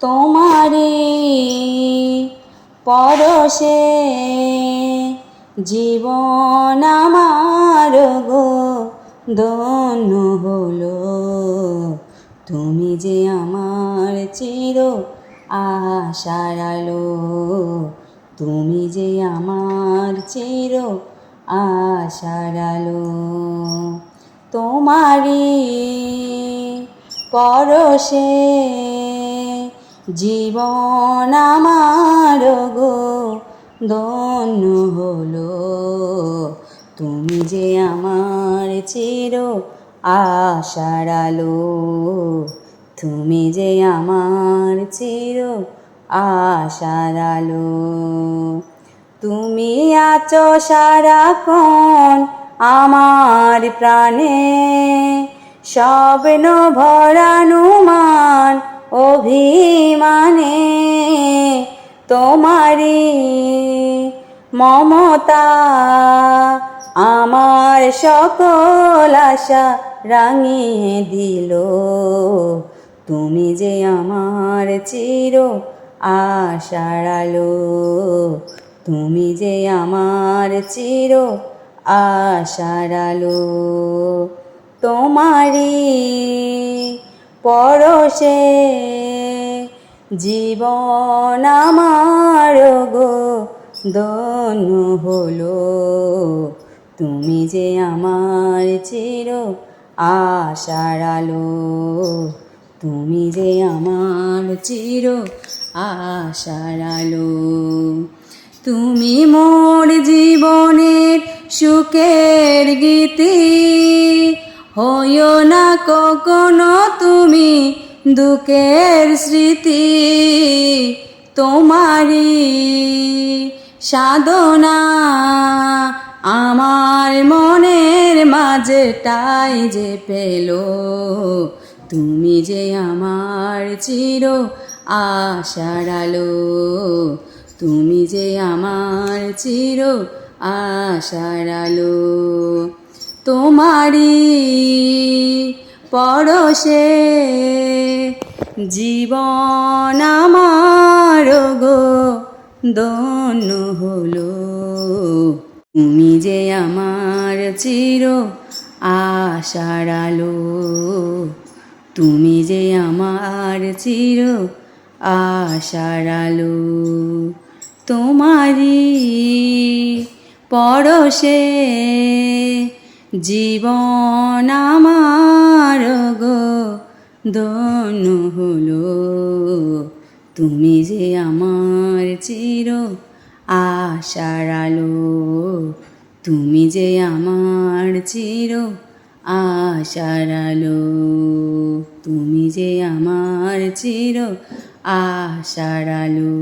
তোমারি পরশে জীবন আমার গো ধন্য হলো। তুমি যে আমার চির আশার আলো, তুমি যে আমার চির আশার আলো। তোমারি পরশে জীবন আমার গো ধন্য হলো। তুমি যে আমার চির আশার আলো, তুমি যে আমার চির আশার আলো। তুমি আছো সারাক্ষণ আমার প্রাণে, স্বপ্ন ভরানো মান অভিমানে। তোমারি মমতা আমার সকল আশা রাঙিয়ে দিল। তুমি যে আমার চির আশার আলো, তুমি যে আমার চির আশার আলো। তোমারি পরশে জীবন আমার গো ধন্য হলো। তুমি যে আমার চির আশার আলো, তুমি যে আমার চির আশার আলো। তুমি মোর জীবনের সুখের গীতি, হইও না কখনো তুমি দুঃখের স্মৃতি। তোমারি সাধনা আমার মনের মাঝেটাই যে পেল। তুমি যে আমার চির আশার আলো, তুমি যে আমার চির আশার আলো। তোমারি পরশে জীবন আমার গো ধন্য হলো। তুমি যে আমার চির আশার আলো, তুমি যে আমার চির আশার আলো। তোমারি পরশে জীবন আমার গো ধন্য হলো। তুমি যে আমার চির আশার আলো, তুমি যে আমার চির আশার আলো, তুমি যে আমার চির আশার আলো।